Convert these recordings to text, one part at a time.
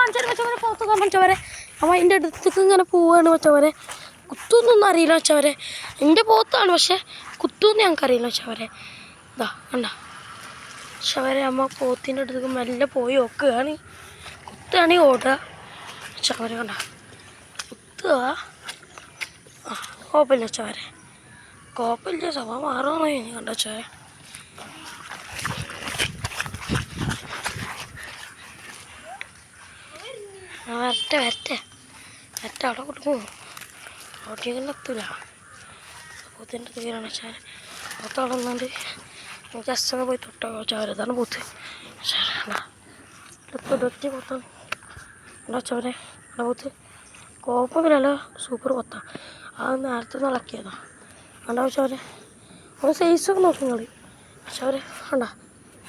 കാണിച്ചാൽ വെച്ചവരെ പുറത്ത് കാണാൻ വെച്ചവരെ അവൻ അതിൻ്റെ അടുത്തേക്ക് ഇങ്ങനെ പോവുകയാണ് വെച്ചവരെ കുത്തുന്നൊന്നും അറിയില്ല വെച്ചവരെ എൻ്റെ പോത്താണ് പക്ഷെ കുത്തുമെന്ന് ഞങ്ങൾക്കറിയില്ല വെച്ചവരെ ഇതാ കണ്ട വെച്ചവരെ അമ്മ പോത്തിൻ്റെ അടുത്തേക്ക് മെല്ലെ പോയി നോക്കുകയാണ് കുത്തുകയാണെങ്കിൽ ഓടുക വെച്ചവരെ കണ്ട കുത്തുക ആ കുഴപ്പമില്ല വെച്ചവരെ കുഴപ്പമില്ല സ്വഭാവം മാറുമെന്നോ ഇനി കണ്ട വെച്ചവരെ വരട്ടെ അവിടെ കൊടുക്കും ഓട്ടിയൊക്കെ എത്തൂല പോത്തിൻ്റെ തീരാണ് വെച്ചാൽ പോത്തവിടെ നിന്നുകൊണ്ട് നമുക്ക് ജസ്റ്റ് ഒന്ന് പോയി തൊട്ടോ വെച്ചാൽ ഇതാണ് പോത്ത് ഒറ്റ പോത്താണ് എന്താ വെച്ചവരെ അവിടെ പോത്ത് കുഴപ്പമില്ലല്ലോ സൂപ്പർ പോത്താണ് അത് നേരത്തെ നിന്ന് ഇളക്കിയതാണ് കണ്ടാ വെച്ചവരെ ഒന്ന് സൈസൊക്കെ നോക്കി നിങ്ങൾ വെച്ചവരെ കണ്ട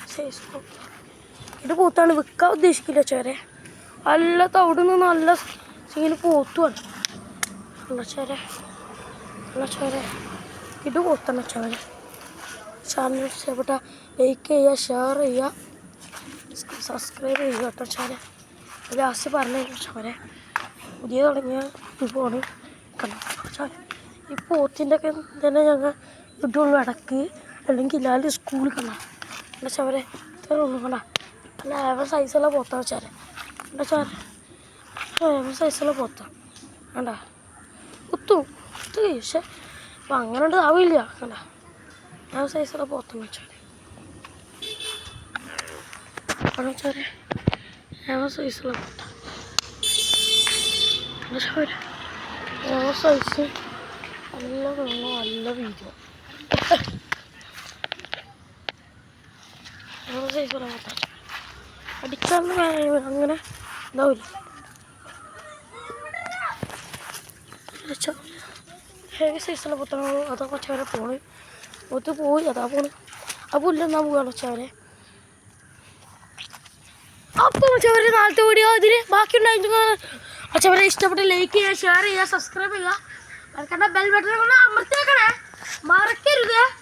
സൈസ് ഇത് പോത്താണ് വിൽക്കാൻ ഉദ്ദേശിക്കില്ല വെച്ചവരെ നല്ല തവിട് നിന്ന് നല്ല സീന് പോത്തുമാണ് വെച്ചവരെ ഇത് പോത്താണ് വെച്ചവരെ ചാനൽ ഇഷ്ടപ്പെട്ട ലൈക്ക് ചെയ്യുക ഷെയർ ചെയ്യുക സബ്സ്ക്രൈബ് ചെയ്യുക കേട്ടോ വെച്ചാൽ ലാസ്റ്റ് പറഞ്ഞു വെച്ചവരെ പുതിയ തുടങ്ങിയ ഇതാണ് കണ്ടോ ഈ പോത്തിൻ്റെ ഒക്കെ തന്നെ ഞങ്ങൾ ഇടുള്ളൂ ഇടയ്ക്ക് അല്ലെങ്കിൽ ഇല്ലാതെ സ്കൂളിൽ കണ്ട വെച്ചവരെ ഇത്ര ഉള്ളൂ കണ്ട നല്ല ഏവർ സൈസുള്ള പോത്താ വെച്ചാൽ വെച്ചാൽ ഏവർ സൈസുള്ള പോത്താ കണ്ട കുത്തു പക്ഷെ അപ്പം അങ്ങനെ ആവില്ല കണ്ട ഏവർ സൈസുള്ള പോത്തെന്ന് വെച്ചാൽ വെച്ചാൽ ഏവർ സൈസുള്ള പോത്ത ഏവർ സൈസ് നല്ല വെള്ളം നല്ല വീഡിയോ ഏവർ സൈസുള്ള പോത്ത അടിക്കാന്ന് അങ്ങനെ ഇതാവില്ല ഹെവി സൈസുള്ള പൊത്തണോ അതൊക്കെ കുറച്ചവരെ പോണ് ഒത്ത് പോയി അതാ പോണ് അപ്പോൾ ഇല്ലെന്നാ പോവുകയാണ് വെച്ചവരെ അപ്പോൾ വെച്ചവരെ നാളത്തെ വീഡിയോ അതിന് ബാക്കിയുണ്ടായിട്ട് വെച്ചവരെ ഇഷ്ടപ്പെട്ട് ലൈക്ക് ചെയ്യുക ഷെയർ ചെയ്യുക സബ്സ്ക്രൈബ് ചെയ്യുക മറക്കണ്ട ബെൽ ബട്ടൺ അമർത്തിയേക്കണേ മറക്കരുത്